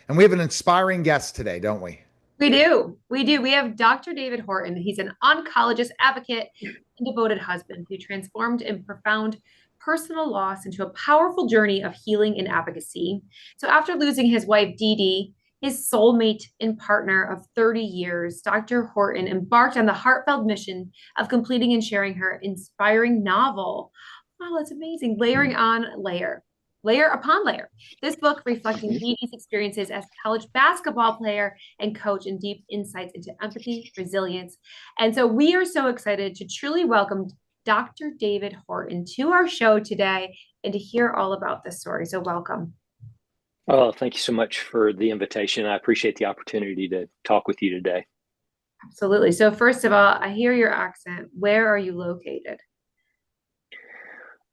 And we have an inspiring guest today, don't we? We do. We do. We have Dr. David Horton. He's an oncologist, advocate, and devoted husband who transformed and profound personal loss into a powerful journey of healing and advocacy. So, after losing his wife, Dee Dee, his soulmate and partner of 30 years, Dr. Horton embarked on the heartfelt mission of completing and sharing her inspiring novel. Wow, that's amazing. Layering on layer, layer upon layer. This book reflecting Dee Dee's experiences as a college basketball player and coach and deep insights into empathy, resilience. And so we are so excited to truly welcome Dr. David Horton to our show today and to hear all about this story. So welcome. Oh, thank you so much for the invitation. I appreciate the opportunity to talk with you today. Absolutely. So first of all, I hear your accent. Where are you located?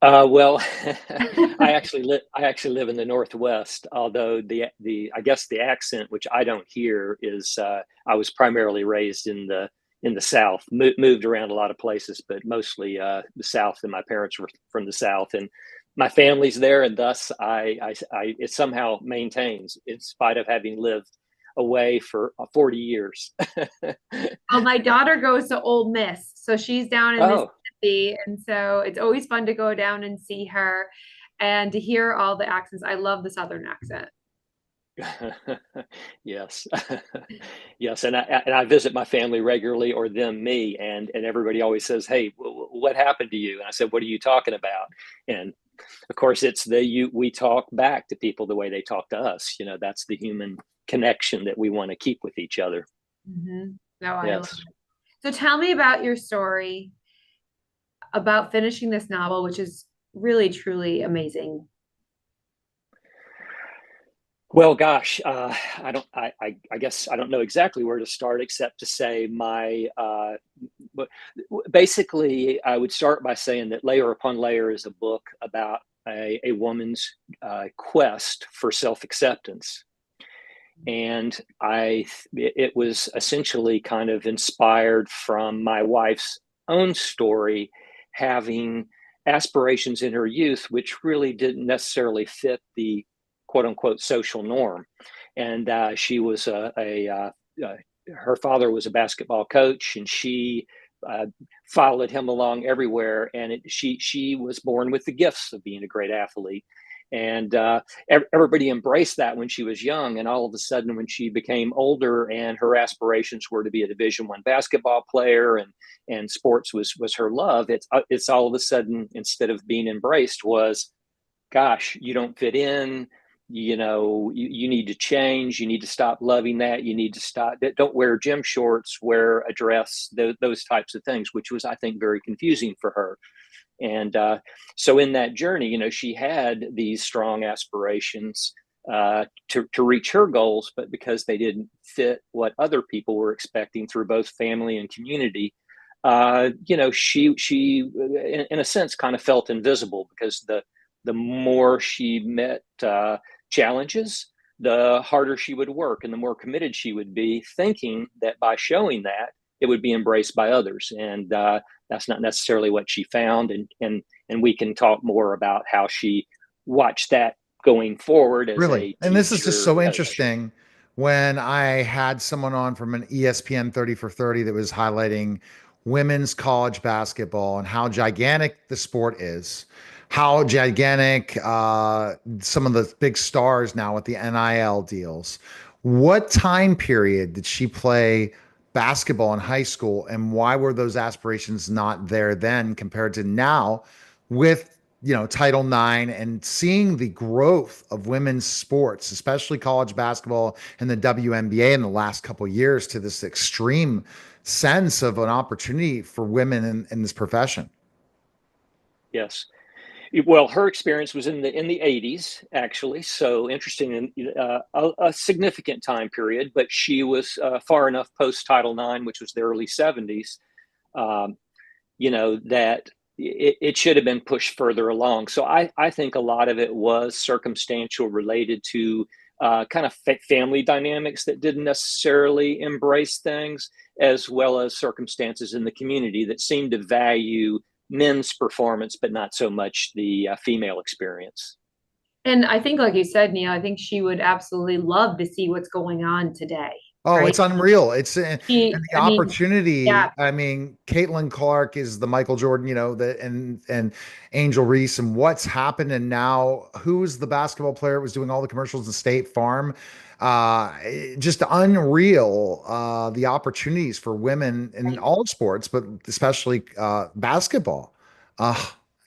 Well, I actually live in the Northwest, although I guess the accent, which I don't hear, is I was primarily raised in the South, moved around a lot of places, but mostly the South, and my parents were from the South, and my family's there, and thus it somehow maintains in spite of having lived away for 40 years. Well, my daughter goes to Ole Miss, so she's down in Oh. Mississippi, and so it's always fun to go down and see her and to hear all the accents. I love the Southern accent. Yes. Yes, and I visit my family regularly, or them me, and everybody always says, "Hey, what happened to you?" And I said, "What are you talking about?" And of course, it's we talk back to people the way they talk to us. That's the human connection that we want to keep with each other. No, I love Yes. it. So tell me about your story about finishing this novel, which is really, truly amazing. Well, gosh, I don't. I guess I don't know exactly where to start, except to say but basically, I would start by saying that Layer Upon Layer is a book about a woman's quest for self-acceptance, and it was essentially kind of inspired from my wife's own story, having aspirations in her youth which really didn't necessarily fit the quote unquote social norm. And she was her father was a basketball coach, and she uh, followed him along everywhere. And she was born with the gifts of being a great athlete. And everybody embraced that when she was young. And all of a sudden, when she became older and her aspirations were to be a Division I basketball player, and sports was her love, it's all of a sudden, instead of being embraced, was, gosh, you don't fit in. You need to change. You need to stop loving that. You need to stop. Don't wear gym shorts, wear a dress, those types of things, which was, I think, very confusing for her. And so in that journey, she had these strong aspirations to reach her goals, but because they didn't fit what other people were expecting through both family and community, she in a sense kind of felt invisible, because the more she met challenges, the harder she would work and the more committed she would be, thinking that by showing that, it would be embraced by others. And that's not necessarily what she found. And we can talk more about how she watched that going forward as Really. a And this is just teacher so coach. interesting when I had someone on from an ESPN 30 for 30 that was highlighting women's college basketball and how gigantic the sport is, how gigantic some of the big stars now with the NIL deals. What time period did she play basketball in high school, and why were those aspirations not there then compared to now with Title IX and seeing the growth of women's sports, especially college basketball and the WNBA in the last couple of years, to this extreme sense of an opportunity for women in this profession? Yes. Well, her experience was in the 80s, actually. So interesting, and a significant time period. But she was far enough post Title IX, which was the early 70s, um, that it should have been pushed further along. So I think a lot of it was circumstantial, related to kind of family dynamics that didn't necessarily embrace things, as well as circumstances in the community that seemed to value men's performance, but not so much the female experience. And I think, like you said, Neil, I think she would absolutely love to see what's going on today, Oh, right? it's unreal. It's and the I mean, opportunity. yeah, I mean, Caitlin Clark is the Michael Jordan, and Angel Reese, and what's happened, and now who's the basketball player that was doing all the commercials in State Farm? Just unreal. The opportunities for women in right. all sports, but especially basketball. Uh,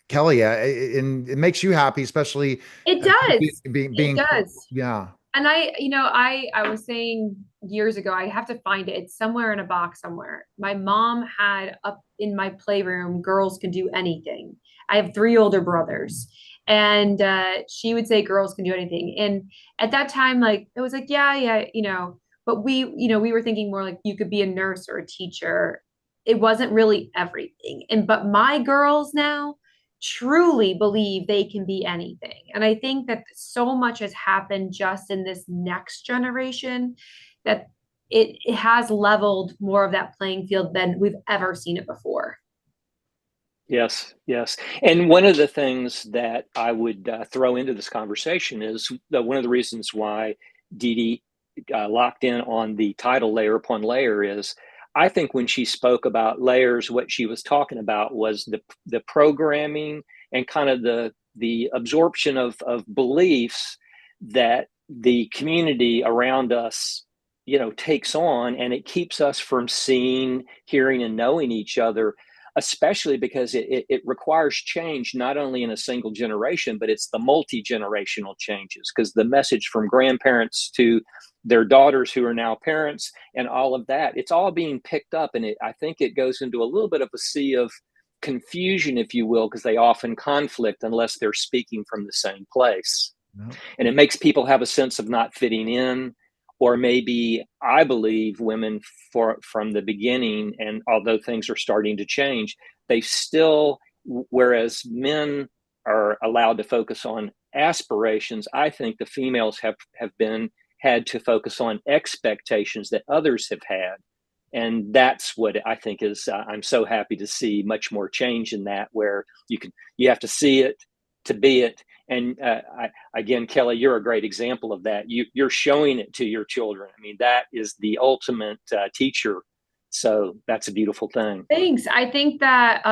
Kelly, and it makes you happy, especially It uh, does. It being, does. yeah. And I was saying years ago, I have to find it. It's somewhere in a box somewhere. My mom had up in my playroom, girls can do anything. I have three older brothers, and she would say girls can do anything. And at that time, like it was like, yeah, yeah, but we were thinking more like you could be a nurse or a teacher. It wasn't really everything. But my girls now truly believe they can be anything. And I think that so much has happened just in this next generation that it has leveled more of that playing field than we've ever seen it before. Yes, yes. And one of the things that I would throw into this conversation is that one of the reasons why Dee Dee locked in on the title layer upon layer is I think when she spoke about layers, what she was talking about was the programming and kind of the absorption of beliefs that the community around us, takes on, and it keeps us from seeing, hearing, and knowing each other, especially because it requires change not only in a single generation, but it's the multi-generational changes, because the message from grandparents to their daughters who are now parents and all of that, it's all being picked up. And I think it goes into a little bit of a sea of confusion, if you will, because they often conflict unless they're speaking from the same place. No. And it makes people have a sense of not fitting in, or maybe I believe women from the beginning, and although things are starting to change, they still, whereas men are allowed to focus on aspirations, I think the females have been had to focus on expectations that others have had. And that's what I think is I'm so happy to see much more change in that, where you have to see it to be it. And again, Kelly, you're a great example of that. You're showing it to your children. I mean, that is the ultimate teacher. So that's a beautiful thing. Thanks. I think that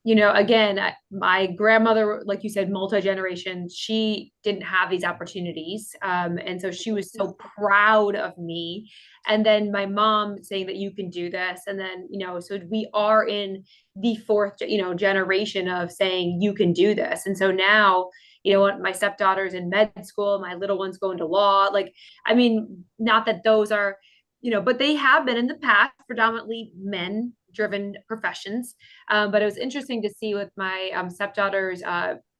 again, my grandmother, like you said, multi-generation, she didn't have these opportunities. And so she was so proud of me. And then my mom saying that you can do this. And then, so we are in the fourth, generation of saying you can do this. And so now, what my stepdaughter's in med school, my little one's going to law. Like, I mean, not that those are but they have been in the past predominantly men driven professions. But it was interesting to see with my stepdaughter's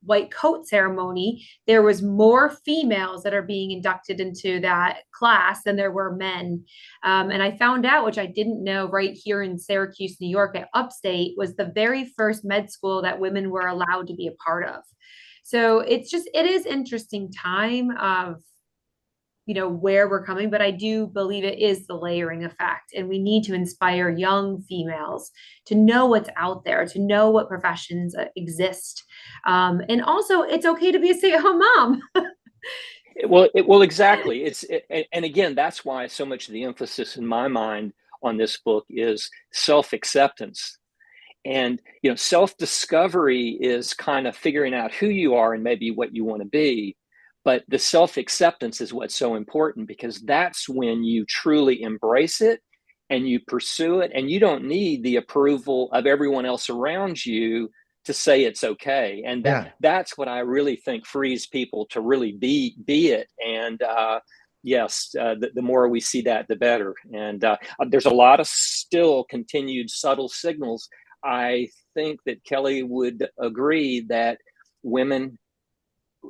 white coat ceremony, there was more females that are being inducted into that class than there were men. And I found out, which I didn't know, right here in Syracuse, New York, at Upstate, was the very first med school that women were allowed to be a part of. So it is interesting time of where we're coming, but I do believe it is the layering effect, and we need to inspire young females to know what's out there, to know what professions exist, and also it's okay to be a stay-at-home mom. Well, exactly. And again, that's why so much of the emphasis in my mind on this book is self-acceptance. And self-discovery is kind of figuring out who you are and maybe what you want to be. But the self-acceptance is what's so important, because that's when you truly embrace it and you pursue it, and you don't need the approval of everyone else around you to say it's okay. And Yeah. that's what I really think frees people to really be it. And yes, the more we see that, the better. And there's a lot of still continued subtle signals. I think that Kelly would agree that women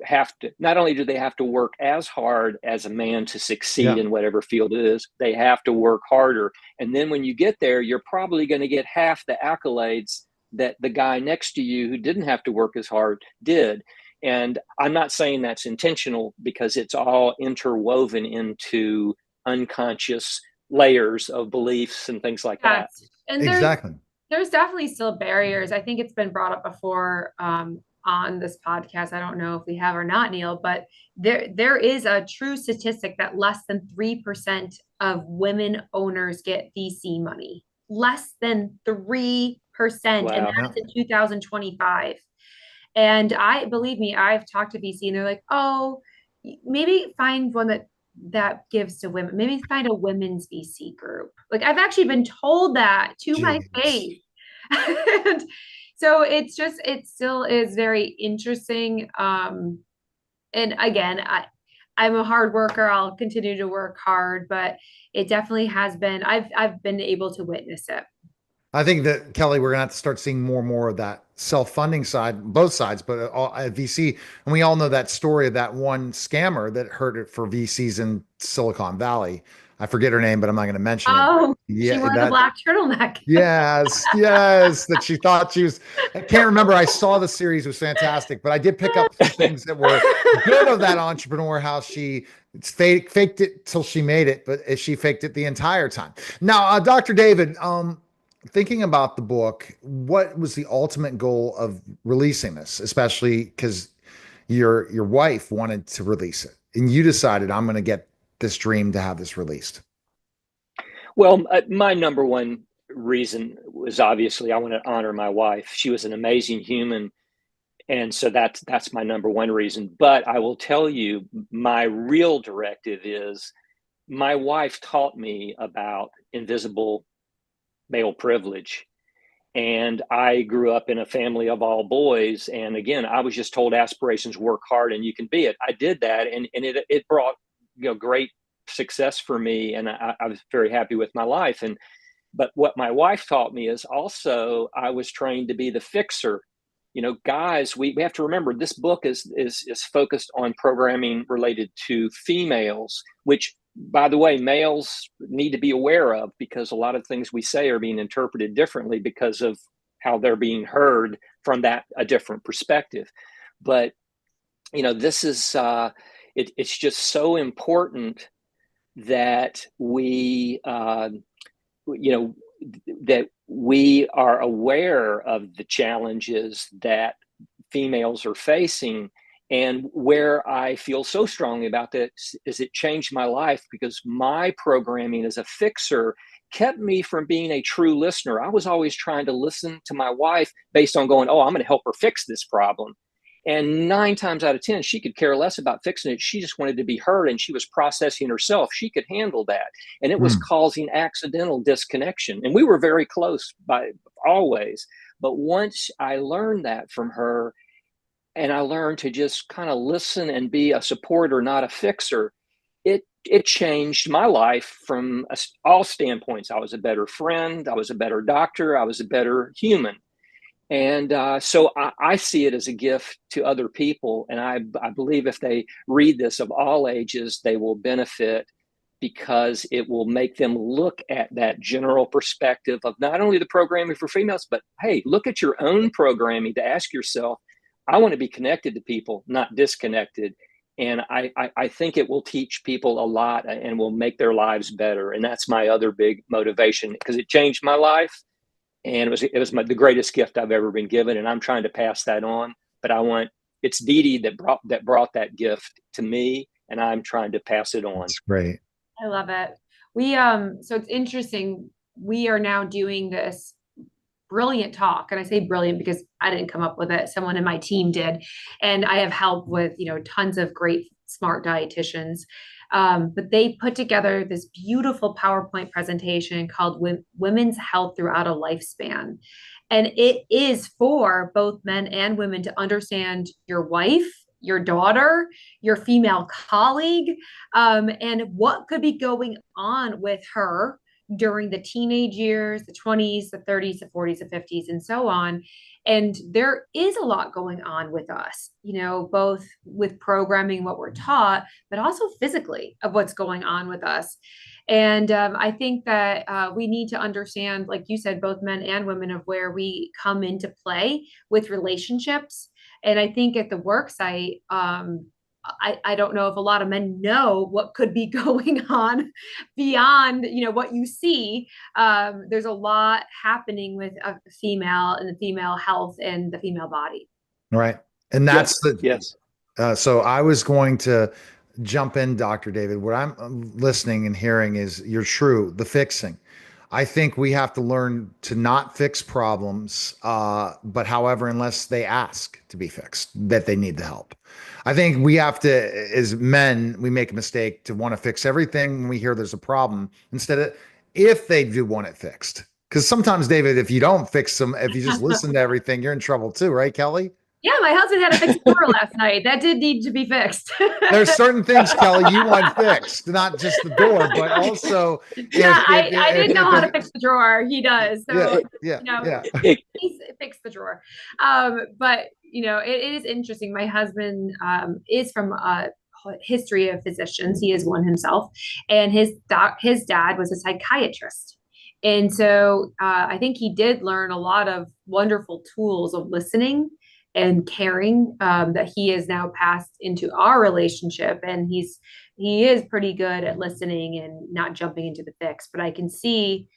have to, not only do they have to work as hard as a man to succeed Yeah. in whatever field it is, they have to work harder. And then when you get there, you're probably going to get half the accolades that the guy next to you who didn't have to work as hard did. And I'm not saying that's intentional, because it's all interwoven into unconscious layers of beliefs and things like that. Yes. And Exactly. there's definitely still barriers. I think it's been brought up before. on this podcast. I don't know if we have or not, Neil, but there is a true statistic that less than 3% of women owners get VC money. Less than 3%. And Wow. that's in 2025. And believe me, I've talked to VC and they're like, oh, maybe find one that gives to women. Maybe find a women's VC group. Like I've actually been told that to my Jeez. face. And so it still is very interesting. And again, I'm a hard worker. I'll continue to work hard, but it definitely has been, I've been able to witness it. I think that Kelly, we're gonna have to start seeing more and more of that self-funding side, both sides, but at VC. And we all know that story of that one scammer that hurt it for VCs in Silicon Valley. I forget her name, but I'm not going to mention it. Oh, she Yeah, wore the black turtleneck. yes, yes, that she thought she was. I can't remember. I saw the series, it was fantastic, but I did pick up some things that were good of that entrepreneur. How she faked it till she made it, but she faked it the entire time. Now, Dr. David, thinking about the book, what was the ultimate goal of releasing this, especially because your wife wanted to release it and you decided I'm going to get this dream to have this released? Well, my number one reason was obviously I want to honor my wife. She was an amazing human. And so that's my number one reason. But I will tell you, my real directive is my wife taught me about invisible male privilege. And I grew up in a family of all boys. And again, I was just told aspirations, work hard, and you can be it. I did that, and it brought great success for me, and I was very happy with my life. But what my wife taught me is also I was trained to be the fixer. Guys, we have to remember this book is focused on programming related to females, which, by the way, males need to be aware of, because a lot of things we say are being interpreted differently because of how they're being heard from a different perspective. But this is it's just so important that we that we are aware of the challenges that females are facing. And where I feel so strongly about this is it changed my life, because my programming as a fixer kept me from being a true listener. I was always trying to listen to my wife based on going, oh, I'm going to help her fix this problem. And 9 times out of 10, she could care less about fixing it. She just wanted to be heard, and she was processing herself. She could handle that. And it was causing accidental disconnection. And we were very close by always. But once I learned that from her, and I learned to just kind of listen and be a supporter, not a fixer, it changed my life from all standpoints. I was a better friend. I was a better doctor. I was a better human. And so I see it as a gift to other people. And I believe if they read this of all ages, they will benefit, because it will make them look at that general perspective of not only the programming for females, but hey, look at your own programming to ask yourself, I want to be connected to people, not disconnected. And I think it will teach people a lot and will make their lives better. And that's my other big motivation, because it changed my life. And it was the greatest gift I've ever been given, and I'm trying to pass that on. But it's Dee Dee that brought that gift to me, and I'm trying to pass it on. That's great. I love it. So it's interesting. We are now doing this brilliant talk, and I say brilliant because I didn't come up with it. Someone in my team did, and I have help with tons of great smart dietitians. But they put together this beautiful PowerPoint presentation called Women's Health Throughout a Lifespan. And it is for both men and women to understand your wife, your daughter, your female colleague, and what could be going on with her during the teenage years, the 20s, the 30s, the 40s, the 50s, and so on. And there is a lot going on with us, both with programming, what we're taught, but also physically of what's going on with us. And I think that we need to understand, like you said, both men and women, of where we come into play with relationships. And I think at the work site, I don't know if a lot of men know what could be going on beyond, what you see. There's a lot happening with a female and the female health and the female body. Right. And that's Yes. so I was going to jump in, Dr. David. What I'm listening and hearing is you're true, the fixing. I think we have to learn to not fix problems, but however, unless they ask to be fixed, that they need the help. I think we have to, as men, we make a mistake to want to fix everything when we hear there's a problem instead of if they do want it fixed. Because sometimes, David, if you don't fix them, if you just listen to everything, you're in trouble too, right, Kelly? Yeah, my husband had to fix the door last night. That did need to be fixed. There's certain things, Kelly, you want fixed, not just the door, but also yeah, I didn't know how to fix the drawer. He does. So he's fixed the drawer. But it is interesting. My husband is from a history of physicians. He is one himself, and his dad was a psychiatrist. And so I think he did learn a lot of wonderful tools of listening and caring that he has now passed into our relationship. And he is pretty good at listening and not jumping into the fix. But I can see,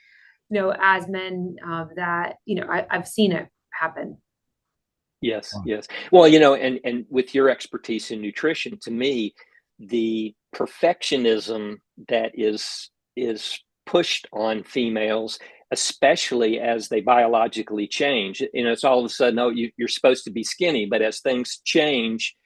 as men that, I've seen it happen. Yes, yes. Well, and with your expertise in nutrition, to me, the perfectionism that is pushed on females, especially as they biologically change. It's all of a sudden, oh, you're supposed to be skinny, but as things change,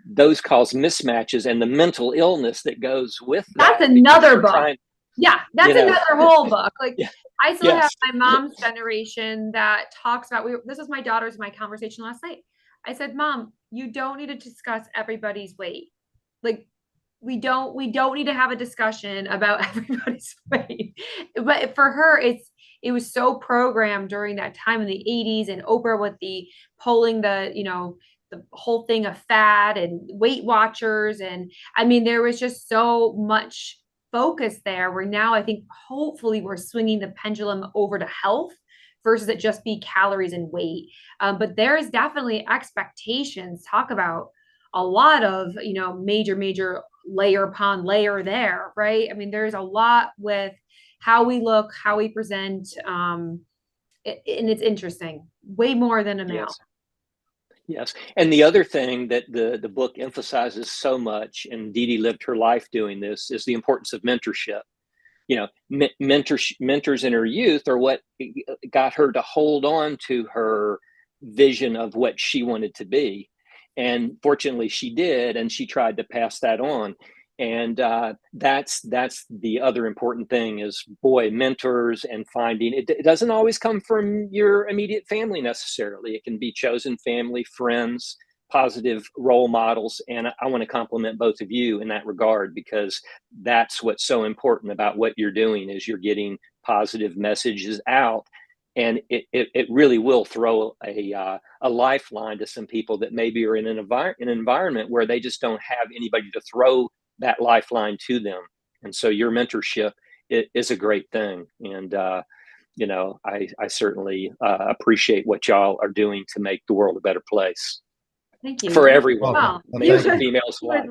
those cause mismatches and the mental illness that goes with that. That's another book. That's another whole book. Like I still have my mom's generation that talks about, this was my daughter's, my conversation last night. I said, Mom, you don't need to discuss everybody's weight. Like, we don't need to have a discussion about everybody's weight. But for her, it was so programmed during that time in the 80s, and Oprah with the polling, the whole thing of fat and Weight Watchers. And I mean, there was just so much focus there, where now I think hopefully we're swinging the pendulum over to health versus it just be calories and weight. But there is definitely expectations. Talk about a lot of, major layer upon layer there, right? I mean, there's a lot with how we look, how we present, and it's interesting, way more than a male. Yes. And the other thing that the book emphasizes so much, and Dee Dee lived her life doing this, is the importance of mentorship. Mentors in her youth are what got her to hold on to her vision of what she wanted to be. And fortunately she did, and she tried to pass that on. And that's the other important thing is, boy, mentors and finding it doesn't always come from your immediate family necessarily. It can be chosen family, friends, positive role models. And I want to compliment both of you in that regard, because that's what's so important about what you're doing, is you're getting positive messages out. And it really will throw a lifeline to some people that maybe are in an environment where they just don't have anybody to throw that lifeline to them. And so your mentorship is a great thing. And, I certainly appreciate what y'all are doing to make the world a better place. Thank you. For everyone, males and females alike.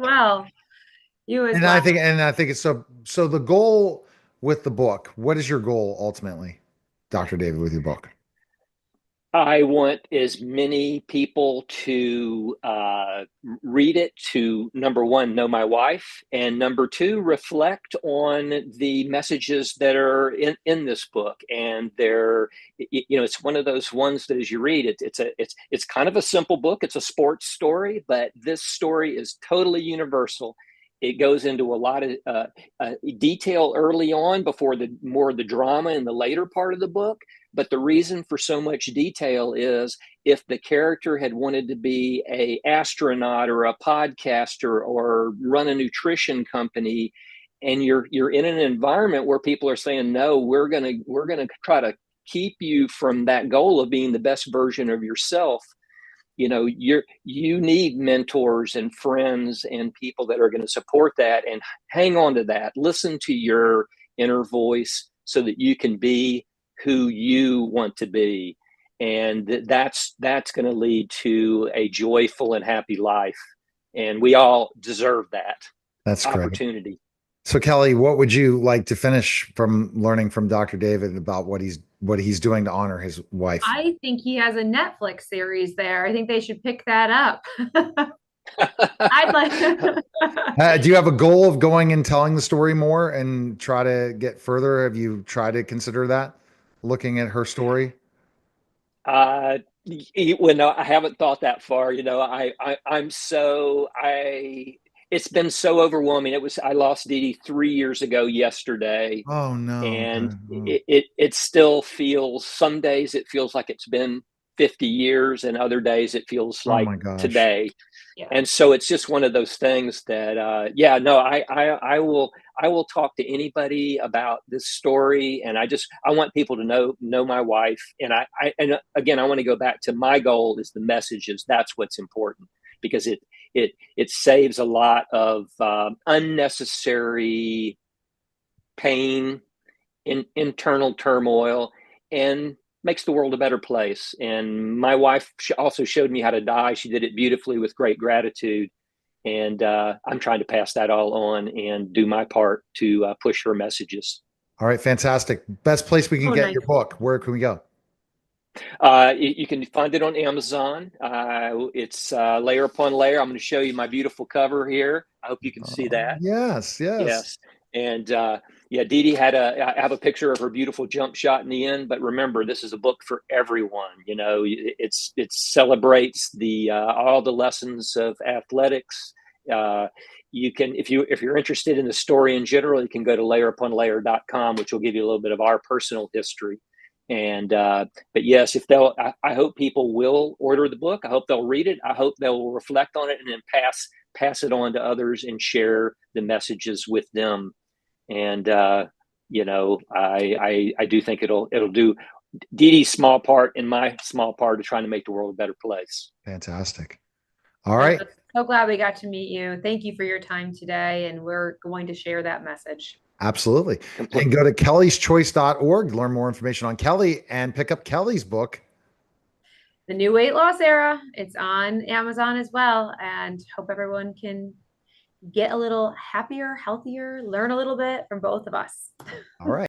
You as well. I think it's so the goal with the book, what is your goal ultimately, Dr. David, with your book? I want as many people to read it, to, number one, know my wife, and number two, reflect on the messages that are in this book. And it's one of those ones that as you read it, it's kind of a simple book. It's a sports story, but this story is totally universal. It goes into a lot of detail early on before more of the drama in the later part of the book. But the reason for so much detail is, if the character had wanted to be an astronaut or a podcaster or run a nutrition company, and you're in an environment where people are saying, no, we're gonna try to keep you from that goal of being the best version of yourself. You need mentors and friends and people that are going to support that, and hang on to that. Listen to your inner voice so that you can be who you want to be. And that's going to lead to a joyful and happy life. And we all deserve that. That's opportunity. Great. So Kelly, what would you like to finish from learning from Dr. David about what he's what he's doing to honor his wife. I think he has a Netflix series there. I think they should pick that up. I'd like. Do you have a goal of going and telling the story more and try to get further? Have you tried to consider that, looking at her story? Well, no, I haven't thought that far. It's been so overwhelming. I lost Dee Dee 3 years ago yesterday, Oh no. and Okay. it still feels, some days it feels like it's been 50 years, and other days it feels Oh like my gosh. today. Yeah. And so it's just one of those things that, yeah, no, I will talk to anybody about this story, and I want people to know my wife, and and again, I want to go back to my goal is the messages. That's what's important, because it saves a lot of unnecessary pain, internal turmoil, and makes the world a better place. And my wife also showed me how to die. She did it beautifully with great gratitude. And I'm trying to pass that all on and do my part to push her messages. All right, fantastic. Best place we can get Nice. your book. Where can we go? You can find it on Amazon. It's layer upon layer. I'm going to show you my beautiful cover here. I hope you can see that. Yes, yes. Yes. And yeah, Dee Dee I have a picture of her beautiful jump shot in the end, but remember, this is a book for everyone. It celebrates all the lessons of athletics. You can, if you're interested in the story in general, you can go to layeruponlayer.com, which will give you a little bit of our personal history. And but yes, I hope people will order the book. I hope they'll read it. I hope they'll reflect on it and then pass it on to others and share the messages with them. And I do think it'll do Dee Dee's small part and my small part of trying to make the world a better place. Fantastic. All right. So glad we got to meet you. Thank you for your time today, and we're going to share that message. Absolutely. And go to kellyschoice.org to learn more information on Kelly and pick up Kelly's book, The New Weight Loss Era. It's on Amazon as well, and hope everyone can get a little happier, healthier, learn a little bit from both of us. All right.